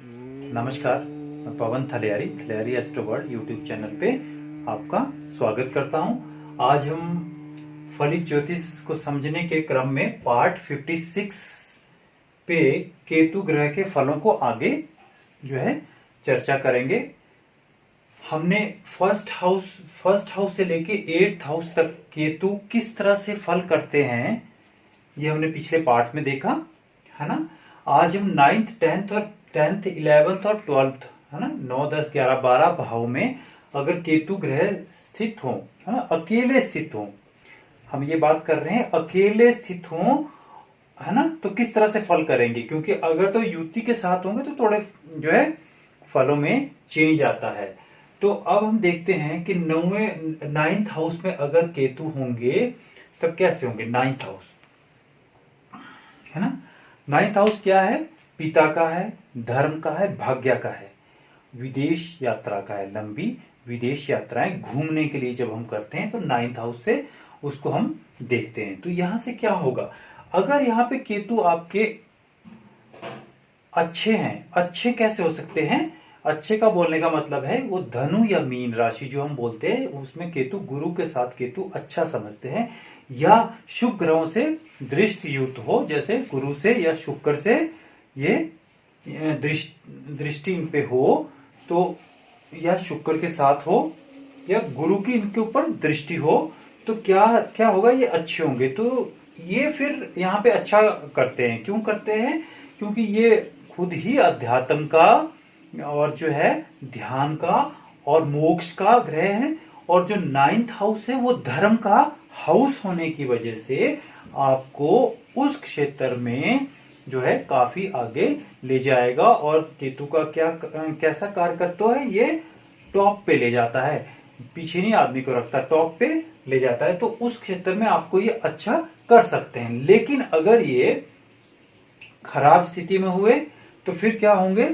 नमस्कार, मैं पवन थलियारी astro world YouTube channel पे आपका स्वागत करता हूं। आज हम फलित ज्योतिष को समझने के क्रम में पार्ट 56 पे केतु ग्रह के फलों को आगे चर्चा करेंगे। हमने फर्स्ट हाउस से लेके 8th हाउस तक केतु किस तरह से फल करते हैं ये हमने पिछले पार्ट में देखा है ना। आज हम 9th 10th 11th और 12th है ना 9 10 11 12 भाव में अगर केतु ग्रह स्थित हो है ना, अकेले स्थित हो, हम ये बात कर रहे हैं अकेले स्थित हो है ना, तो किस तरह से फल करेंगे। क्योंकि अगर तो युति के साथ होंगे तो थोड़े फलों में चेंज आता है। तो अब हम देखते हैं कि 9th हाउस में अगर केतु होंगे तब कैसे होंगे। 9th हाउस है ना, 9th हाउस क्या है, पिता का है, धर्म का है, भाग्य का है, विदेश यात्रा का है। लंबी विदेश यात्राएं घूमने के लिए जब हम करते हैं तो 9th हाउस से उसको हम देखते हैं। तो यहां से क्या होगा, अगर यहाँ पे केतु आपके अच्छे हैं, अच्छे कैसे हो सकते हैं, अच्छे का बोलने का मतलब है वो धनु या मीन राशि जो हम बोलते हैं उसमें केतु, गुरु के साथ केतु अच्छा समझते हैं, या शुभ ग्रहों से दृष्टि युक्त हो, जैसे गुरु से या शुक्र से ये दृष्टि इन पे हो तो, या शुक्र के साथ हो, या गुरु की इनके ऊपर दृष्टि हो, तो क्या क्या होगा, ये अच्छे होंगे। तो ये फिर यहाँ पे अच्छा करते हैं। क्यों करते हैं, क्योंकि ये खुद ही अध्यात्म का और ध्यान का और मोक्ष का ग्रह है। और जो 9th हाउस है वो धर्म का हाउस होने की वजह से आपको उस क्षेत्र में काफी आगे ले जाएगा। और केतु का कैसा कार्यकर्ता है, ये टॉप पे ले जाता है, पीछे नहीं आदमी को रखता, टॉप पे ले जाता है। तो उस क्षेत्र में आपको ये अच्छा कर सकते हैं। लेकिन अगर ये खराब स्थिति में हुए तो फिर क्या होंगे,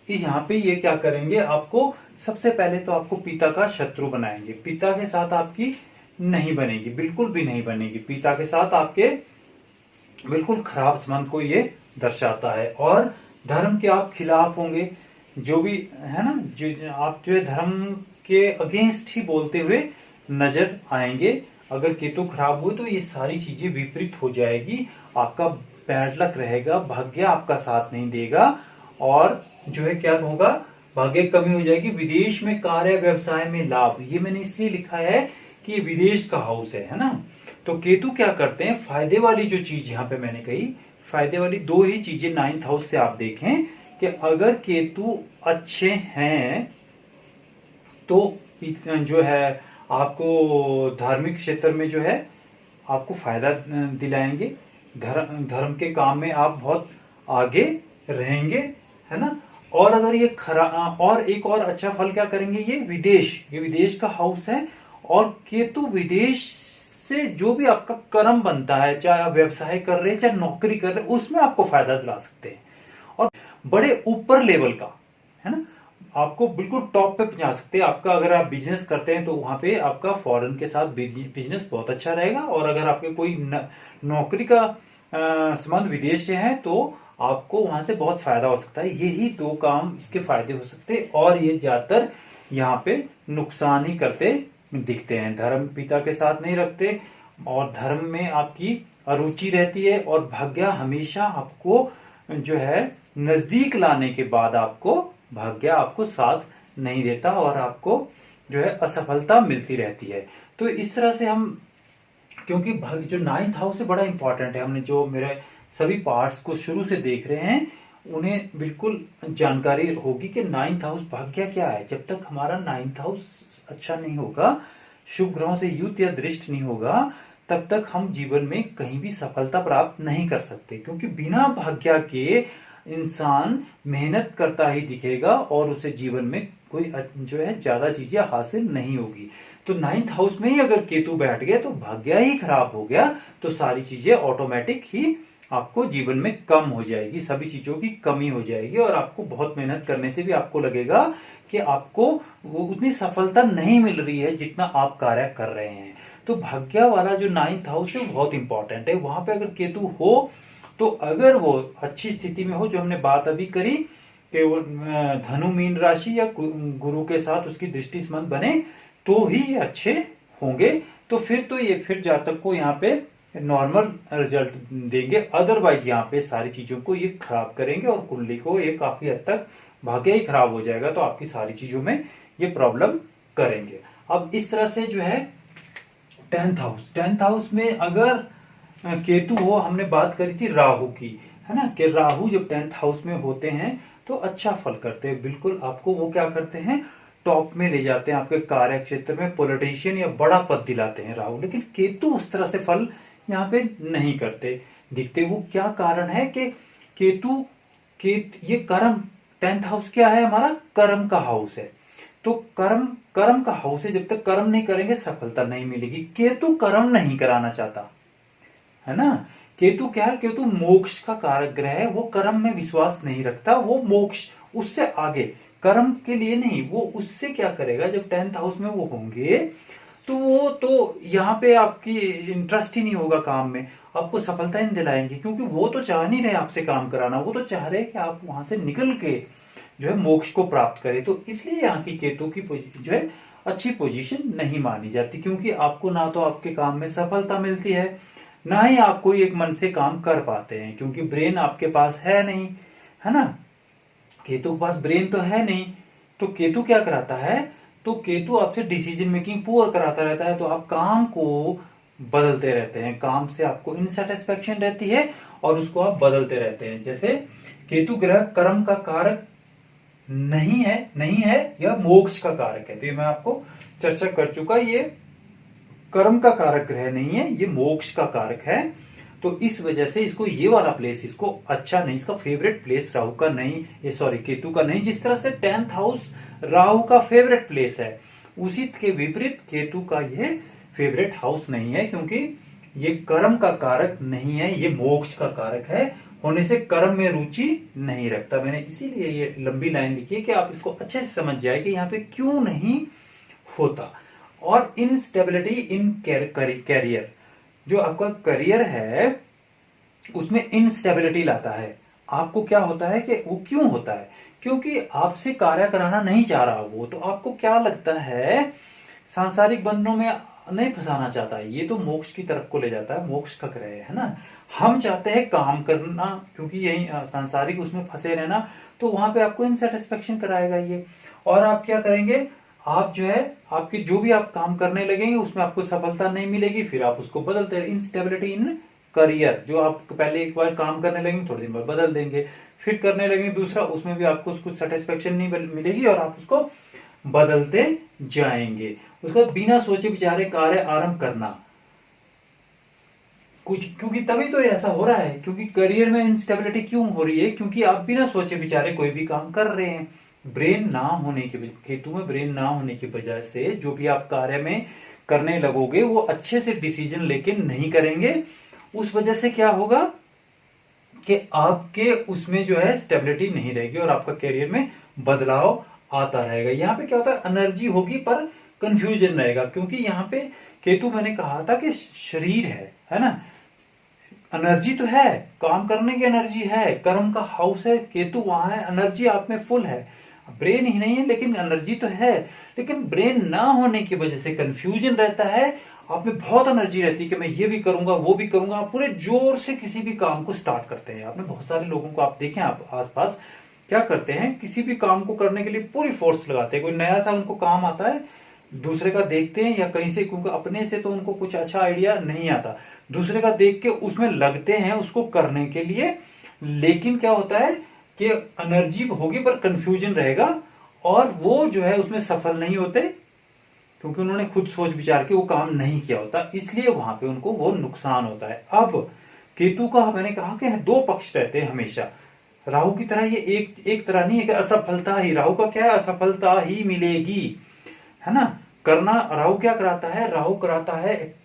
यहाँ पे ये क्या करेंगे, आपको सबसे पहले तो आपको पिता का शत्रु बनाएंगे। पिता के साथ आपकी नहीं बनेगी, बिल्कुल भी नहीं बनेगी। पिता के साथ आपके बिल्कुल खराब संबंध को ये दर्शाता है। और धर्म के आप खिलाफ होंगे, जो भी है ना, आप धर्म के अगेंस्ट ही बोलते हुए नजर आएंगे। अगर केतु खराब हुए तो ये सारी चीजें विपरीत हो जाएगी, आपका बैड लक रहेगा, भाग्य आपका साथ नहीं देगा। और क्या होगा, भाग्य कमी हो जाएगी। विदेश में कार्य व्यवसाय में लाभ, ये मैंने इसलिए लिखा है कि ये विदेश का हाउस है ना। तो केतु क्या करते हैं, फायदे वाली जो चीज यहाँ पे मैंने कही, फायदे वाली दो ही चीजें 9th हाउस से आप देखें कि अगर केतु अच्छे हैं तो आपको धार्मिक क्षेत्र में आपको फायदा दिलाएंगे। धर्म के काम में आप बहुत आगे रहेंगे है ना। और अगर ये और एक और अच्छा फल क्या करेंगे, ये विदेश का हाउस है। और केतु विदेश से जो भी आपका कर्म बनता है, चाहे आप व्यवसाय कर रहे हैं चाहे नौकरी कर रहे हैं, उसमें आपको फायदा दिला सकते हैं। और बड़े ऊपर लेवल का है ना, आपको बिल्कुल टॉप पे पहुंचा सकते हैं। आपका अगर आप बिजनेस करते हैं तो वहां पे आपका फॉरेन के साथ बिजनेस बहुत अच्छा रहेगा। और अगर आपके कोई नौकरी का संबंध विदेश से है तो आपको वहां से बहुत फायदा हो सकता है। यही दो काम इसके फायदे हो सकते हैं। और ये ज्यादातर यहाँ पे नुकसान ही करते दिखते हैं। धर्म पिता के साथ नहीं रखते और धर्म में आपकी अरुचि रहती है। और भाग्य हमेशा आपको नजदीक लाने के बाद आपको भाग्य आपको साथ नहीं देता और आपको असफलता मिलती रहती है। तो इस तरह से हम, क्योंकि जो 9th हाउस है बड़ा इंपॉर्टेंट है, हमने जो मेरे सभी पार्ट्स को शुरू से देख रहे हैं उन्हें बिल्कुल जानकारी होगी कि 9th हाउस भाग्य क्या है। जब तक हमारा 9th हाउस अच्छा नहीं होगा, शुभ ग्रहों से युक्त या दृष्ट नहीं होगा, तब तक हम जीवन में कहीं भी सफलता प्राप्त नहीं कर सकते। क्योंकि बिना भाग्य के इंसान मेहनत करता ही दिखेगा और उसे जीवन में कोई ज्यादा चीजें हासिल नहीं होगी। तो 9th हाउस में ही अगर केतु बैठ गए तो भाग्य ही खराब हो गया, तो सारी चीजें ऑटोमेटिक ही आपको जीवन में कम हो जाएगी, सभी चीजों की कमी हो जाएगी। और आपको बहुत मेहनत करने से भी आपको लगेगा कि आपको वो उतनी सफलता नहीं मिल रही है जितना आप कार्य कर रहे हैं। तो भाग्य वाला जो 9th हाउस है वो बहुत इंपॉर्टेंट है। वहां पे अगर केतु हो तो अगर वो अच्छी स्थिति में हो, जो हमने बात अभी करी केवल धनु मीन राशि या गुरु के साथ उसकी दृष्टि संबंध बने तो ही ये अच्छे होंगे। तो फिर जातक को यहाँ पे नॉर्मल रिजल्ट देंगे, अदरवाइज यहाँ पे सारी चीजों को ये खराब करेंगे और कुंडली को ये काफी हद तक भाग्य ही खराब हो जाएगा। तो आपकी सारी चीजों में ये प्रॉब्लम करेंगे। अब इस तरह से जो है 10th हाउस में अगर केतु हो, हमने बात करी थी राहु की, है ना, कि राहु जब 10th हाउस में होते हैं तो अच्छा फल करते हैं। बिल्कुल आपको वो क्या करते हैं, टॉप में ले जाते हैं, आपके कार्य क्षेत्र में पॉलिटिशियन या बड़ा पद दिलाते हैं राहु। लेकिन केतु उस तरह से फल यहाँ पे नहीं करते दिखते। वो क्या कारण है कि केतु ये कर्म, 10th हाउस क्या है हमारा, कर्म का हाउस है। तो कर्म का हाउस है, जब तक कर्म नहीं करेंगे सफलता नहीं मिलेगी। केतु कर्म नहीं कराना चाहता, है ना। केतु क्या है, केतु मोक्ष का कारक ग्रह है। वो कर्म में विश्वास नहीं रखता, वो मोक्ष उससे आगे, कर्म के लिए नहीं, वो उससे क्या करेगा, जब 10th हाउस में वो होंगे तो वो तो यहाँ पे आपकी इंटरेस्ट ही नहीं होगा काम में, आपको सफलता ही नहीं दिलाएंगे, क्योंकि वो तो चाह नहीं रहे आपसे काम कराना, वो तो चाह रहे कि आप वहां से निकल के जो है मोक्ष को प्राप्त करें। तो इसलिए यहाँ की केतु की जो है अच्छी पोजीशन नहीं मानी जाती, क्योंकि आपको ना तो आपके काम में सफलता मिलती है, ना ही आप कोई एक मन से काम कर पाते हैं, क्योंकि ब्रेन आपके पास है नहीं, है ना। केतु के पास ब्रेन तो है नहीं। तो केतु क्या कराता है, तो केतु आपसे डिसीजन मेकिंग पुअर कराता रहता है। तो आप काम को बदलते रहते हैं, काम से आपको इनसेटिस्फेक्शन रहती है और उसको आप बदलते रहते हैं। जैसे केतु ग्रह कर्म का कारक नहीं है या मोक्ष का कारक है। तो ये मैं आपको चर्चा कर चुका, ये कर्म का कारक ग्रह नहीं है, ये मोक्ष का कारक है। तो इस वजह से इसको ये वाला प्लेस इसको अच्छा नहीं, इसका फेवरेट प्लेस राहु का नहीं, ये सॉरी केतु का नहीं। जिस तरह से 10th हाउस राहु का फेवरेट प्लेस है, उसी के विपरीत केतु का ये फेवरेट हाउस नहीं है, क्योंकि ये कर्म का कारक नहीं है, ये मोक्ष का कारक है, होने से कर्म में रुचि नहीं रखता। मैंने इसीलिए ये लंबी लाइन लिखी है कि आप इसको अच्छे से समझ जाए कि यहाँ पे क्यों नहीं होता। और इनस्टेबिलिटी इन कैरियर, जो आपका करियर है उसमें इनस्टेबिलिटी लाता है। आपको क्या होता है कि वो क्यों होता है, क्योंकि आपसे कार्य कराना नहीं चाह रहा वो, तो आपको क्या लगता है सांसारिक बंधनों में नहीं फंसाना चाहता है, ये तो मोक्ष की तरफ को ले जाता है, मोक्ष का ग्रह है ना। हम चाहते हैं काम करना, क्योंकि यही सांसारिक उसमें फंसे रहना, तो वहां पे आपको इनसेटिस्फेक्शन कराएगा ये। और आप क्या करेंगे, आप जो है आपकी जो भी आप काम करने लगेंगे उसमें आपको सफलता नहीं मिलेगी, फिर आप उसको बदलते हैं। इनस्टेबिलिटी इन करियर, जो आप पहले एक बार काम करने लगेंगे, थोड़े दिन बाद बदल देंगे, फिर करने लगेंगे दूसरा, उसमें भी आपको कुछ सेटिस्फेक्शन नहीं मिलेगी और आप उसको बदलते जाएंगे। उसका बिना सोचे विचारे कार्य आरंभ करना कुछ, क्योंकि तभी तो ऐसा हो रहा है, क्योंकि करियर में इंस्टेबिलिटी क्यों हो रही है, क्योंकि आप बिना सोचे विचारे कोई भी काम कर रहे हैं। ब्रेन ना होने की, केतु में ब्रेन ना होने की वजह से जो भी आप कार्य में करने लगोगे वो अच्छे से डिसीजन लेके नहीं करेंगे। उस वजह से क्या होगा कि आपके उसमें जो है स्टेबिलिटी नहीं रहेगी और आपका करियर में बदलाव आता रहेगा। यहाँ पे क्या होता है, एनर्जी होगी पर कंफ्यूजन रहेगा, क्योंकि यहाँ पे केतु मैंने कहा था कि शरीर है ना, एनर्जी तो है, काम करने की एनर्जी है, कर्म का हाउस है, केतु वहां है, एनर्जी आप में फुल है, ब्रेन ही नहीं है लेकिन एनर्जी तो है। लेकिन ब्रेन ना होने की वजह से कंफ्यूजन रहता है, आप में बहुत एनर्जी रहती है कि मैं ये भी करूंगा वो भी करूंगा, आप पूरे जोर से किसी भी काम को स्टार्ट करते हैं। आपने बहुत सारे लोगों को आप देखें, आप आसपास क्या करते हैं, किसी भी काम को करने के लिए पूरी फोर्स लगाते हैं। कोई नया सा उनको काम आता है, दूसरे का देखते हैं या कहीं से, क्योंकि अपने से तो उनको कुछ अच्छा आइडिया नहीं आता, दूसरे का देख के उसमें लगते हैं उसको करने के लिए। लेकिन क्या होता है कि एनर्जी होगी पर कंफ्यूजन रहेगा और वो जो है उसमें सफल नहीं होते, क्योंकि उन्होंने खुद सोच विचार के वो काम नहीं किया होता, इसलिए वहां पे उनको वो नुकसान होता है। अब केतु का मैंने कहा कि दो पक्ष रहते हैं हमेशा, राहु की तरह ये एक तरह नहीं है कि असफलता ही, राहु का क्या है, असफलता ही मिलेगी, है ना। करना राहु क्या कराता है, राहु कराता है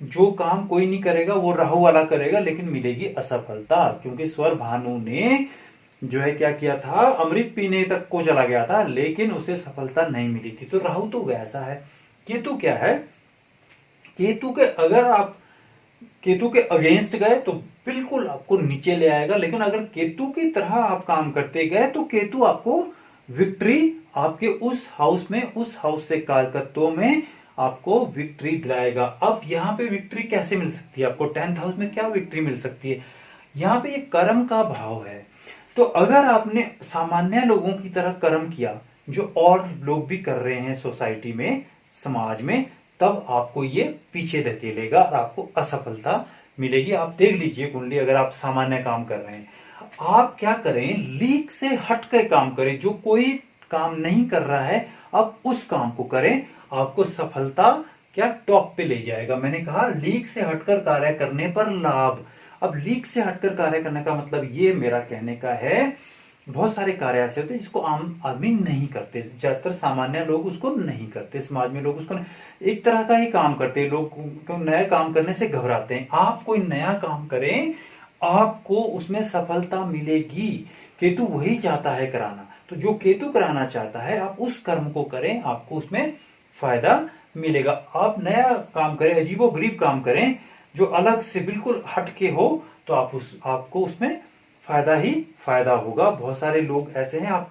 जो काम कोई नहीं करेगा वो राहु वाला करेगा, लेकिन मिलेगी असफलता, क्योंकि स्वर भानु ने जो है क्या किया था, अमृत पीने तक को चला गया था लेकिन उसे सफलता नहीं मिली थी। तो राहु तो वैसा है। केतु क्या है, केतु के अगर आप केतु के अगेंस्ट गए तो बिल्कुल आपको नीचे ले आएगा, लेकिन अगर केतु की तरह आप काम करते गए तो केतु आपको विक्ट्री आपके उस हाउस में, उस हाउस से कारकत्वों में आपको विक्ट्री दिलाएगा। अब यहाँ पे विक्ट्री कैसे मिल सकती है आपको? 10th हाउस में क्या विक्ट्री मिल सकती है? यहाँ पे एक कर्म का भाव है। तो अगर आपने सामान्य लोगों की तरह कर्म किया, जो और लोग भी कर रहे हैं सोसाइटी में, समाज में, तब आपको ये पीछे धकेलेगा और आपको असफलता मिलेगी। आप देख लीजिए कुंडली, अगर आप सामान्य काम कर रहे हैं, आप क्या करें, लीक से हट कर काम करें। जो कोई काम नहीं कर रहा है आप उस काम को करें, आपको सफलता क्या टॉप पे ले जाएगा। मैंने कहा लीक से हटकर कार्य करने पर लाभ। अब लीक से हटकर कार्य करने का मतलब ये मेरा कहने का है, बहुत सारे कार्य ऐसे होते हैं जिसको आम आदमी नहीं करते, ज्यादातर सामान्य लोग उसको नहीं करते, समाज में लोग उसको एक तरह का ही काम करते हैं। लोग को नया काम करने से घबराते हैं। आप कोई नया काम करें, आपको उसमें सफलता मिलेगी। केतु वही चाहता है कराना, तो जो केतु कराना चाहता है आप उस कर्म को करें, आपको उसमें फायदा मिलेगा। आप नया काम करें, अजीबोगरीब काम करें, जो अलग से बिल्कुल हटके हो, तो आपको उसमें फायदा ही फायदा होगा। बहुत सारे लोग ऐसे हैं, आप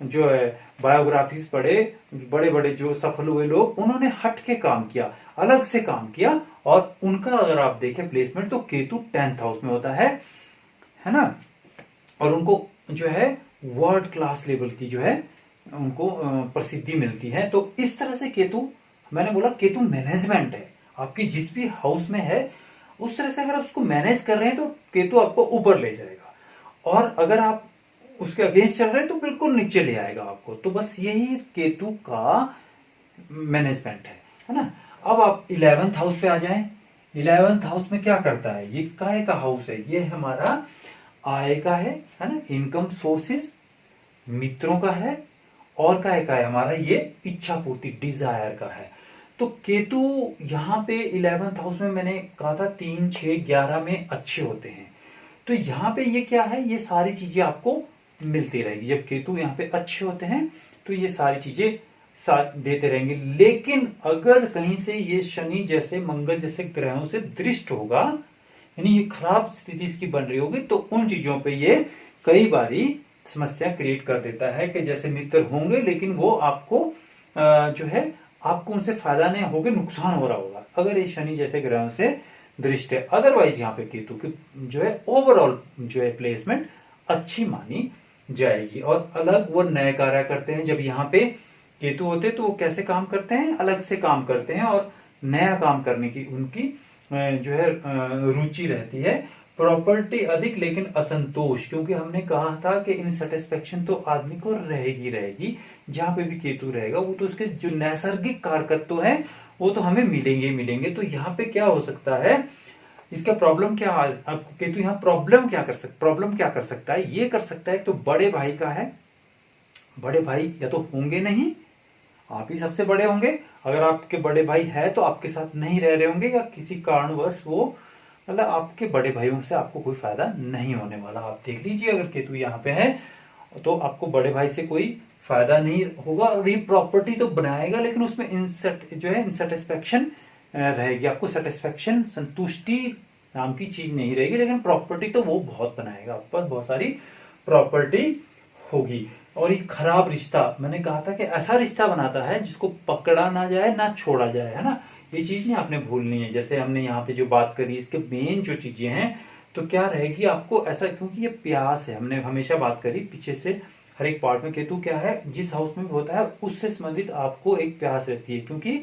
जो है बायोग्राफीज पढ़े, बड़े बड़े जो सफल हुए लोग, उन्होंने हट के काम किया, अलग से काम किया, और उनका अगर आप देखें प्लेसमेंट तो केतु 10th हाउस में होता है ना। और उनको जो है वर्ल्ड क्लास लेवल की जो है उनको प्रसिद्धि मिलती है। तो इस तरह से केतु, मैंने बोला केतु मैनेजमेंट है, आपकी जिस भी हाउस में है उस तरह से अगर आप उसको मैनेज कर रहे हैं तो केतु आपको ऊपर ले जाएगा, और अगर आप उसके अगेंस्ट चल रहे हैं तो बिल्कुल नीचे ले आएगा आपको। तो बस यही केतु का मैनेजमेंट है ना। अब आप 11th हाउस पे आ जाएं। 11th हाउस में क्या करता है? ये काय का हाउस है? ये हमारा आय का है ना, इनकम सोर्सेस, मित्रों का है, और काय का है हमारा ये इच्छा पूर्ति, डिजायर का है। तो केतु यहाँ पे 11th हाउस में मैंने कहा था 3, 6, 11 में अच्छे होते हैं। तो यहाँ पे ये क्या है, ये सारी चीजें आपको मिलती रहेगी। जब केतु यहाँ पे अच्छे होते हैं तो ये सारी चीजें देते रहेंगे। लेकिन अगर कहीं से ये शनि जैसे, मंगल जैसे ग्रहों से दृष्ट होगा, यानी ये खराब स्थिति इसकी बन रही होगी, तो उन चीजों पे ये कई बारी समस्या क्रिएट कर देता है कि जैसे मित्र होंगे लेकिन वो आपको जो है आपको उनसे फायदा नहीं होगा, नुकसान हो रहा होगा, अगर ये शनि जैसे ग्रहों से दृष्ट है। अदरवाइज यहाँ पे केतु की जो है ओवरऑल जो है प्लेसमेंट अच्छी मानी जाएगी। और अलग वो नए कार्य करते हैं। जब यहाँ पे केतु होते तो वो कैसे काम करते हैं? अलग से काम करते हैं, और नया काम करने की उनकी जो है रुचि रहती है। प्रॉपर्टी अधिक लेकिन असंतोष, क्योंकि हमने कहा था कि इनसेटिस्फेक्शन तो आदमी को रहेगी रहेगी। जहां पे भी केतु रहेगा वो तो उसके जो नैसर्गिक कारकत्व है वो तो हमें मिलेंगे मिलेंगे। तो यहाँ पे क्या हो सकता है, इसका प्रॉब्लम क्या, आपको केतु यहाँ प्रॉब्लम क्या कर सकता है? ये कर सकता है तो बड़े भाई का है, बड़े भाई या तो होंगे नहीं, आप ही सबसे बड़े होंगे। अगर आपके बड़े भाई है तो आपके साथ नहीं रह रहे होंगे, या किसी कारणवश वो, मतलब आपके बड़े भाइयों से आपको कोई फायदा नहीं होने वाला। आप देख लीजिए अगर केतु यहाँ पे है तो आपको बड़े भाई से कोई फायदा नहीं होगा। और ये प्रॉपर्टी तो बनाएगा लेकिन उसमें इनसेटिस्फेक्शन रहेगी, आपको सेटिस्फेक्शन, संतुष्टि नाम की चीज नहीं रहेगी। लेकिन प्रॉपर्टी तो वो बहुत बनाएगा, आपके पास बहुत सारी प्रॉपर्टी होगी। और ये खराब रिश्ता, मैंने कहा था कि ऐसा रिश्ता बनाता है जिसको पकड़ा ना जाए ना छोड़ा जाए, है ना। ये चीज नहीं आपने भूलनी है। जैसे हमने यहाँ पे जो बात करी, इसके मेन जो चीजें हैं तो क्या रहेगी आपको ऐसा, क्योंकि ये प्यास है, हमने हमेशा बात करी पीछे से हर एक पार्ट में। केतु क्या है, जिस हाउस में भी होता है उससे संबंधित आपको एक प्यास रहती है, क्योंकि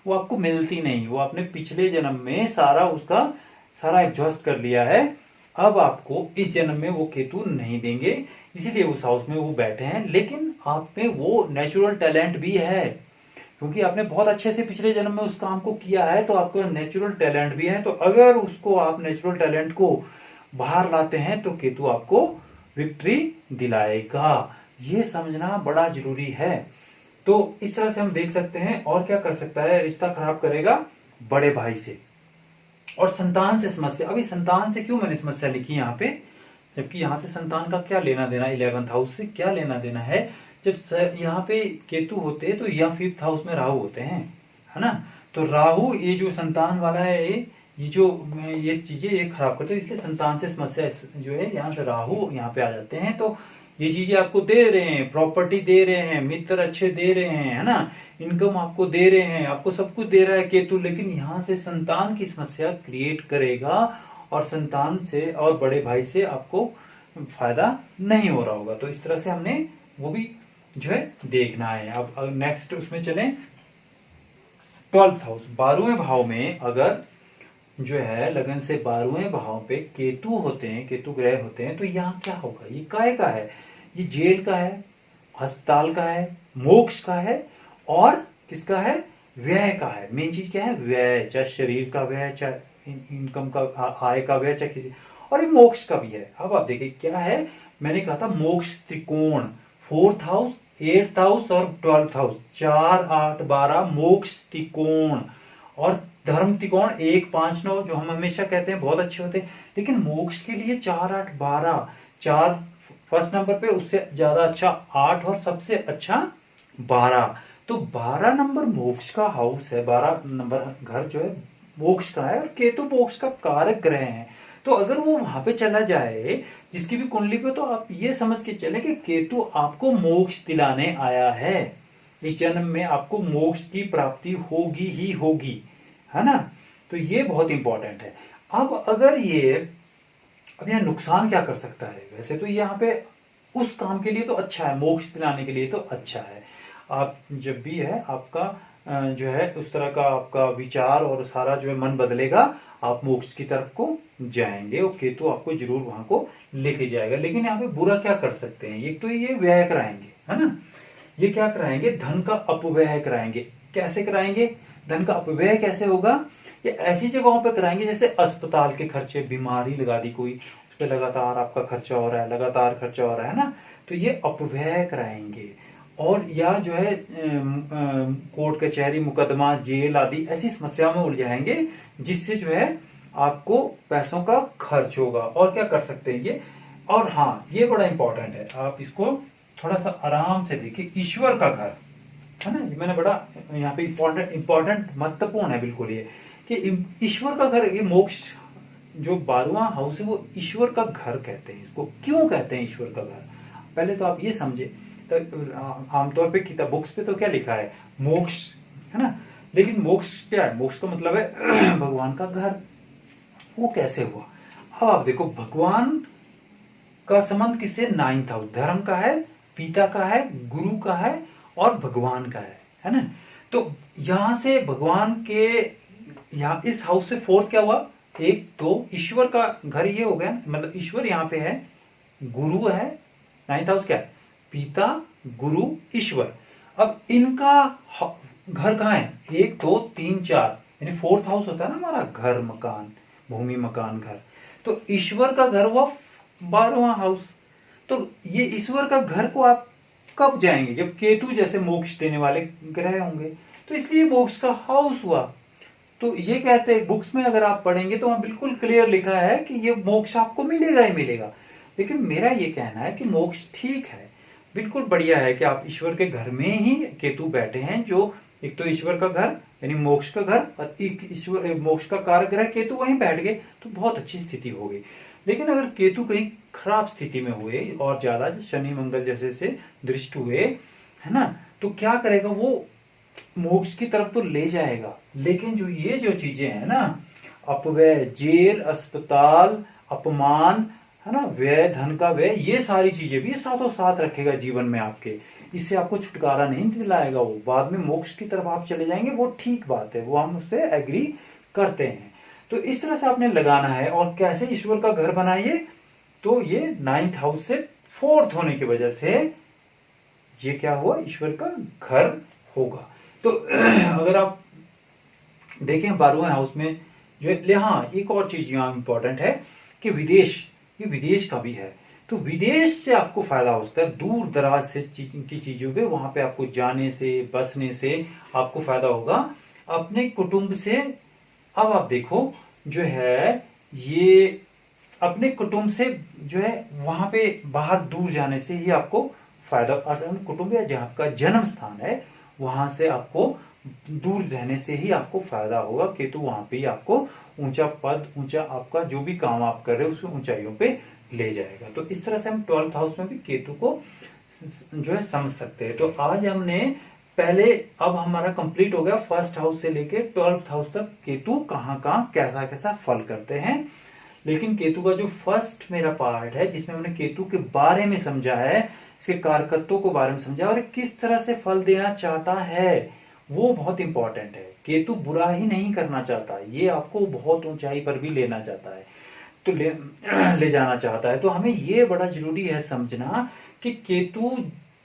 वो आपको मिलती नहीं, वो आपने पिछले जन्म में सारा एग्जॉस्ट कर लिया है। अब आपको इस जन्म में वो केतु नहीं देंगे, इसीलिए उस हाउस में वो बैठे हैं। लेकिन आप में वो नेचुरल टैलेंट भी है, क्योंकि आपने बहुत अच्छे से पिछले जन्म में उस काम को किया है, तो आपको नेचुरल टैलेंट भी है। तो अगर उसको आप नेचुरल टैलेंट को बाहर लाते हैं तो केतु आपको विक्ट्री दिलाएगा। ये समझना बड़ा जरूरी है। तो इस तरह से हम देख सकते हैं। और क्या कर सकता है, रिश्ता खराब करेगा बड़े भाई से, और संतान से समस्या। अभी संतान से क्यों मैंने समस्या लिखी यहाँ पे, जबकि यहाँ से संतान का क्या लेना देना, 11th हाउस से क्या लेना देना है। जब यहाँ पे केतु होते हैं तो या 5th हाउस में राहु होते हैं, है ना। तो राहु ये जो संतान वाला है ये चीजें ये खराब करते हैं, इसलिए संतान से समस्या जो है, यहाँ से राहु यहाँ पे आ जाते हैं, तो ये चीजें आपको दे रहे हैं, प्रॉपर्टी दे रहे हैं, मित्र अच्छे दे रहे हैं, है ना, इनकम आपको दे रहे हैं, आपको सब कुछ दे रहा है केतु, लेकिन यहाँ से संतान की समस्या क्रिएट करेगा और संतान से और बड़े भाई से आपको फायदा नहीं हो रहा होगा। तो इस तरह से हमने वो भी जो है देखना है। अब नेक्स्ट उसमें चलें, 12th हाउस, 12वें भाव में अगर जो है लगन से 12वें भाव पे केतु होते हैं, केतु ग्रह होते हैं, तो यहाँ क्या होगा, ये काय का है, ये जेल का है, अस्पताल का है, मोक्ष का है, और किसका है, व्यय का है। मेन चीज क्या है, व्यय, चाहे शरीर का व्यय, चाहे इनकम का, आय का व्यय, चाहे किसी, और ये मोक्ष का भी है। अब आप देखिए क्या है, मैंने कहा था मोक्ष त्रिकोण, 4th हाउस, 8th हाउस और 12th हाउस, 4, 8, 12 मोक्ष त्रिकोण, और धर्म त्रिकोण 1, 5, 9 जो हम हमेशा कहते हैं बहुत अच्छे होते हैं, लेकिन मोक्ष के लिए 4, 8, 12, 4 फर्स्ट नंबर पे, उससे ज्यादा अच्छा 8 और सबसे अच्छा 12। तो 12 नंबर मोक्ष का हाउस है, 12 नंबर घर जो है मोक्ष का है, और केतु मोक्ष का कारक ग्रह है। तो अगर वो वहां पे चला जाए जिसकी भी कुंडली पे, तो आप ये समझ के चले कि केतु आपको मोक्ष दिलाने आया है, इस जन्म में आपको मोक्ष की प्राप्ति होगी ही होगी, है ना। तो ये बहुत इंपॉर्टेंट है। अब अगर ये, अब यह नुकसान क्या कर सकता है, वैसे तो यहाँ पे उस काम के लिए तो अच्छा है, मोक्ष दिलाने के लिए तो अच्छा है। आप जब भी है आपका जो है उस तरह का आपका विचार और सारा जो है मन बदलेगा, आप मोक्ष की तरफ को जाएंगे, और केतु आपको जरूर वहां को लेके जाएगा। लेकिन यहाँ पे बुरा क्या कर सकते हैं, एक तो ये व्यय कराएंगे, है ना, ये क्या कराएंगे, धन का अपव्यय कराएंगे। कैसे कराएंगे, धन का अपव्यय कैसे होगा, ये ऐसी जगहों पे कराएंगे जैसे अस्पताल के खर्चे, बीमारी लगा दी कोई, उस पर लगातार आपका खर्चा हो रहा है, लगातार खर्चा हो रहा है ना, तो ये अपव्यय कराएंगे। और या जो है कोर्ट कचहरी, मुकदमा, जेल आदि ऐसी समस्याओं में उलझाएंगे, जिससे जो है आपको पैसों का खर्च होगा। और क्या कर सकते हैं ये, और हाँ ये बड़ा इंपॉर्टेंट है, आप इसको थोड़ा सा आराम से देखिए, ईश्वर का घर है ना, ये मैंने बड़ा यहाँ पे इंपॉर्टेंट महत्वपूर्ण है बिल्कुल ये, कि ईश्वर का घर, ये मोक्ष जो 12वां हाउस है वो ईश्वर का घर कहते हैं इसको। क्यों कहते हैं ईश्वर का घर, पहले तो आप ये समझे। तो आमतौर पे किताब बुक्स पे तो क्या लिखा है, मोक्ष, है ना, लेकिन मोक्ष क्या है, मोक्ष का मतलब है भगवान का घर। वो कैसे हुआ, अब आप देखो, भगवान का संबंध किससे, 9th हाउस, धर्म का है, पिता का है, गुरु का है, और भगवान का है ना। तो यहां से भगवान के, यहाँ इस हाउस से 4th क्या हुआ, 1, 2, ईश्वर का घर ये हो गया, मतलब ईश्वर यहाँ पे है, गुरु है, 9th हाउस क्या है, पिता, गुरु, ईश्वर। अब इनका घर कहाँ है, 1, 2, 3, 4, यानी 4th हाउस होता है ना हमारा, घर, मकान, भूमि, मकान, घर। तो ईश्वर का घर हुआ 12वां हाउस। तो ये ईश्वर का घर को आप कब जाएंगे, जब केतु जैसे मोक्ष देने वाले ग्रह होंगे, तो इसलिए मोक्ष का हाउस हुआ। तो ये कहते हैं बुक्स में, अगर आप पढ़ेंगे तो वहां बिल्कुल क्लियर लिखा है कि ये मोक्ष आपको मिलेगा ही मिलेगा। लेकिन मेरा ये कहना है कि मोक्ष ठीक है, बिल्कुल बढ़िया है कि आप ईश्वर के घर में ही केतु बैठे हैं, जो एक तो ईश्वर का घर यानी मोक्ष का घर, और एक ईश्वर मोक्ष का कारक ग्रह केतु वहीं बैठ गए, तो बहुत अच्छी स्थिति होगी। लेकिन अगर केतु कहीं खराब स्थिति में हुए और ज्यादा शनि मंगल जैसे से दृष्ट हुए, है ना, तो क्या करेगा, वो मोक्ष की तरफ तो ले जाएगा, लेकिन जो ये जो चीजें हैं ना, अपव्यय, जेल, अस्पताल, अपमान, है ना, व्यय, धन का व्यय, ये सारी चीजें भी साथों साथ रखेगा जीवन में आपके, इससे आपको छुटकारा नहीं दिलाएगा। वो बाद में मोक्ष की तरफ आप चले जाएंगे, वो ठीक बात है, वो हम उससे एग्री करते हैं। तो इस तरह से आपने लगाना है। और कैसे ईश्वर का घर बनाइए, तो ये 9th हाउस से 4th होने की वजह से ये क्या हुआ, ईश्वर का घर होगा। तो अगर आप देखें 12वें हाउस में जो है, हाँ एक और चीज यहाँ इंपॉर्टेंट है कि विदेश, ये विदेश का भी है, तो विदेश से आपको फायदा हो सकता है, दूर दराज से की चीजों पे, वहां पे आपको जाने से, बसने से आपको फायदा होगा, अपने कुटुंब से। अब आप देखो जो है, ये अपने कुटुंब से जो है वहां पे बाहर दूर जाने से ही आपको फायदा, कुटुंब या जहाँ आपका जन्म स्थान है वहां से आपको दूर रहने से ही आपको फायदा होगा। केतु वहां पे ही आपको ऊंचा पद, ऊंचा आपका जो भी काम आप कर रहे हो उसको ऊंचाइयों पे ले जाएगा। तो इस तरह से हम 12th हाउस में भी केतु को जो है समझ सकते हैं। तो आज हमने पहले, अब हमारा कंप्लीट हो गया फर्स्ट हाउस से लेके 12th हाउस तक केतु कहाँ कहाँ कैसा कैसा फल करते हैं। लेकिन केतु का जो फर्स्ट मेरा पार्ट है जिसमें हमने केतु के बारे में समझा है, इसके कारकत्वों को बारे में समझा और किस तरह से फल देना चाहता है, वो बहुत इंपॉर्टेंट है। केतु बुरा ही नहीं करना चाहता, ये आपको बहुत ऊंचाई पर भी लेना चाहता है, तो ले जाना चाहता है। तो हमें ये बड़ा जरूरी है समझना कि केतु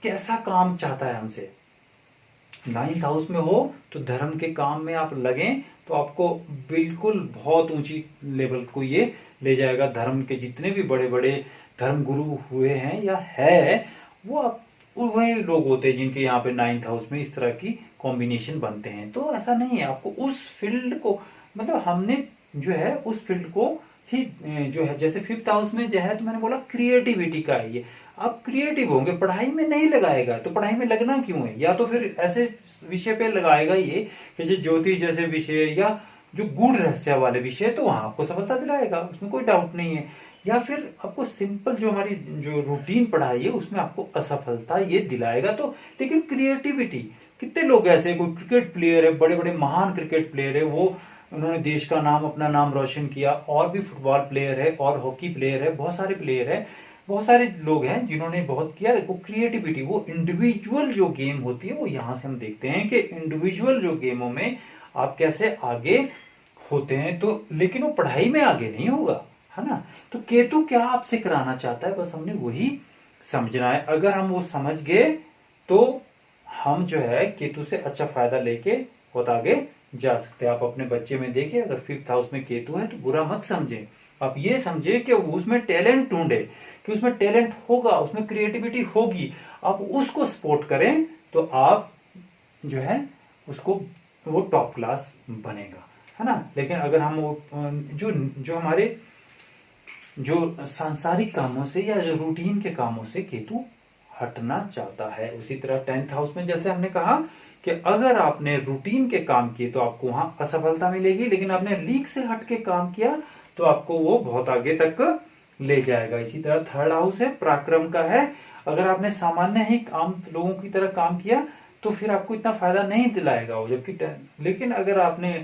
कैसा काम चाहता है हमसे। 9th हाउस में हो तो धर्म के काम में आप लगें तो आपको बिल्कुल बहुत ऊंची लेवल को ये ले जाएगा। धर्म के जितने भी बड़े बड़े धर्म गुरु हुए हैं या है, वो वही लोग होते हैं जिनके यहाँ पे 9th हाउस में इस तरह की कॉम्बिनेशन बनते हैं। तो ऐसा नहीं है, आपको उस फील्ड को, मतलब हमने जो है उस फील्ड को ही जो है, जैसे 5th हाउस में जो है तो मैंने बोला क्रिएटिविटी का है ये। आप क्रिएटिव होंगे, पढ़ाई में नहीं लगाएगा तो पढ़ाई में लगना क्यों है, या तो फिर ऐसे विषय पे लगाएगा ये कि जो ज्योतिष जैसे विषय या जो गूढ़ रहस्य वाले विषय, तो वहां आपको सफलता दिलाएगा, उसमें कोई डाउट नहीं है। या फिर आपको सिंपल जो हमारी जो रूटीन पढ़ाई है उसमें आपको असफलता ये दिलाएगा। तो लेकिन क्रिएटिविटी, कितने लोग ऐसे, कोई क्रिकेट प्लेयर है, बड़े बड़े महान क्रिकेट प्लेयर है, वो उन्होंने देश का नाम, अपना नाम रोशन किया, और भी फुटबॉल प्लेयर है और हॉकी प्लेयर है, बहुत सारे प्लेयर है, बहुत सारे लोग हैं जिन्होंने बहुत किया। वो क्रिएटिविटी, वो इंडिविजुअल जो गेम होती है वो यहां से हम देखते हैं कि इंडिविजुअल जो गेमों में आप कैसे आगे होते हैं। तो लेकिन वो पढ़ाई में आगे नहीं होगा, है ना। तो केतु क्या आपसे कराना चाहता है, बस हमने वही समझना है। अगर हम वो समझ गए तो हम जो है केतु से अच्छा फायदा लेके बहुत आगे जा सकते हैं। आप अपने बच्चे में देखिए, अगर 5th हाउस में केतु है तो बुरा मत समझे, आप ये समझे कि उसमें टैलेंट ढूंढे, कि उसमें टैलेंट होगा, उसमें क्रिएटिविटी होगी, आप उसको सपोर्ट करें तो आप जो है उसको, वो टॉप क्लास बनेगा, है ना। लेकिन अगर हम वो जो हमारे जो सांसारिक कामों से या जो रूटीन के कामों से केतु हटना चाहता है। उसी तरह 10th हाउस में जैसे हमने कहा कि अगर आपने रूटीन के काम किए तो आपको वहां असफलता मिलेगी, लेकिन आपने लीक से हट के काम किया तो आपको वो बहुत आगे तक ले जाएगा। इसी तरह 3rd हाउस है, पराक्रम का है। अगर आपने सामान्य ही आम लोगों की तरह काम किया तो फिर आपको इतना फायदा नहीं दिलाएगा वो, जबकि लेकिन अगर आपने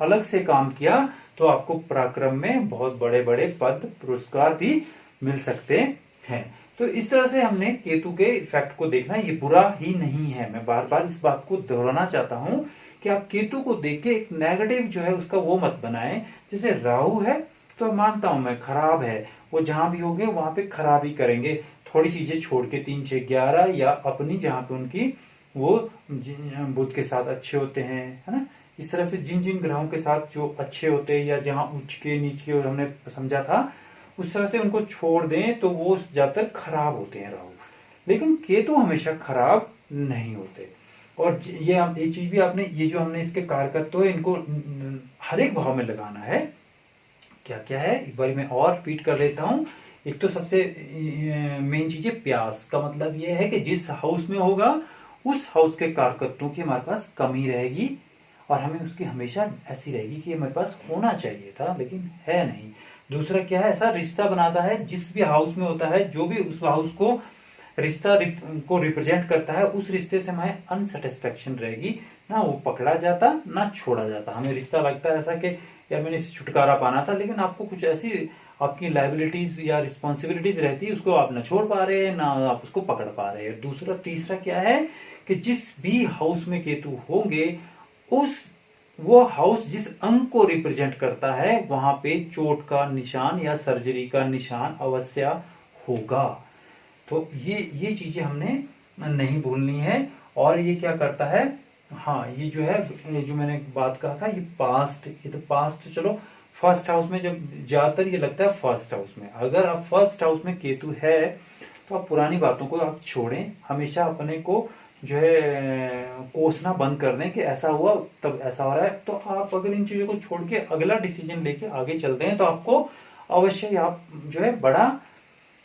अलग से काम किया तो आपको पराक्रम में बहुत बड़े बड़े पद, पुरस्कार भी मिल सकते हैं। तो इस तरह से हमने केतु के इफेक्ट को देखना, ये बुरा ही नहीं है। मैं बार बार इस बात को दोहराना चाहता हूं कि आप केतु को देख के एक नेगेटिव जो है उसका वो मत बनाएं। जैसे राहु है तो मानता हूं मैं खराब है, वो जहां भी होंगे वहां पे खराब ही करेंगे, थोड़ी चीजें छोड़ के 3, 6, 11 या अपनी जहां पे उनकी वो बुध के साथ अच्छे होते हैं, है ना। इस तरह से जिन जिन ग्रहों के साथ जो अच्छे होते हैं या जहां उच्च के नीच के हमने समझा था, उस तरह से उनको छोड़ दें तो वो ज्यादातर खराब होते हैं राहु। लेकिन केतु हमेशा खराब नहीं होते। और ये चीज भी आपने, ये जो हमने इसके कारकत्व है इनको हर एक भाव में लगाना है। क्या क्या है एक बार मैं और रिपीट कर देता हूं। एक तो सबसे मेन चीज है प्यास का, मतलब ये है कि जिस हाउस में होगा उस हाउस के कारकत्वों की हमारे पास कमी रहेगी और हमें उसकी हमेशा ऐसी रहेगी कि हमारे पास होना चाहिए था लेकिन है नहीं। दूसरा क्या है, ऐसा रिश्ता बनाता है जिस भी हाउस में होता है, जो भी उस हाउस को रिश्ता को रिप्रेजेंट करता है, उस रिश्ते से हमें अनसेटिस्फेक्शन रहेगी, ना वो पकड़ा जाता ना छोड़ा जाता। हमें रिश्ता लगता है ऐसा कि यार मैंने इससे छुटकारा पाना था, लेकिन आपको कुछ ऐसी आपकी लाइबिलिटीज या रिस्पॉन्सिबिलिटीज रहती है, उसको आप ना छोड़ पा रहे हैं ना आप उसको पकड़ पा रहे हैं। दूसरा तीसरा क्या है कि जिस भी हाउस में केतु होंगे वो हाउस जिस अंक को रिप्रेजेंट करता है वहां पे चोट का निशान या सर्जरी का निशान अवश्य होगा। तो ये चीजें हमने नहीं भूलनी है। और ये क्या करता है, हाँ ये जो है, ये जो मैंने बात कहा था, ये पास्ट, ये तो पास्ट, चलो फर्स्ट हाउस में जब ज्यादातर ये लगता है फर्स्ट हाउस में, अगर आप फर्स्ट हाउस में केतु है तो आप पुरानी बातों को आप छोड़ें, हमेशा अपने को जो है कोसना बंद कर दें कि ऐसा हुआ तब ऐसा हो रहा है। तो आप अगर इन चीजों को छोड़ के अगला डिसीजन लेके आगे चलते हैं तो आपको अवश्य आप जो है बड़ा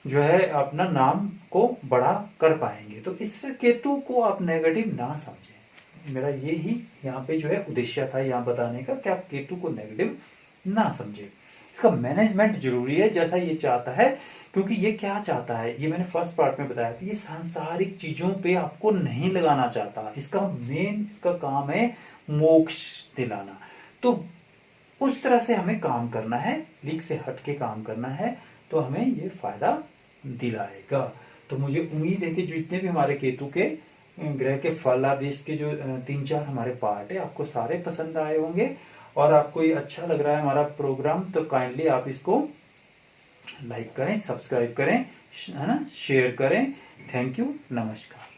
जो है अपना नाम को बड़ा कर पाएंगे। तो इस केतु को आप नेगेटिव ना समझें, मेरा ये ही यहाँ पे जो है उद्देश्य था यहाँ बताने का कि आप केतु को नेगेटिव ना समझे। इसका मैनेजमेंट जरूरी है जैसा ये चाहता है, क्योंकि ये क्या चाहता है, ये मैंने फर्स्ट पार्ट में बताया था, ये सांसारिक चीजों पे आपको नहीं लगाना चाहता। इसका काम है मोक्ष दिलाना। तो उस तरह से हमें काम करना है, लीक से हट के काम करना है, तो हमें ये फायदा दिलाएगा। तो मुझे उम्मीद है कि जितने भी हमारे केतु के ग्रह के फलादेश के जो 3-4 हमारे पार्ट है आपको सारे पसंद आए होंगे, और आपको ये अच्छा लग रहा है हमारा प्रोग्राम, तो काइंडली आप इसको लाइक करें, सब्सक्राइब करें, है ना, शेयर करें। थैंक यू, नमस्कार।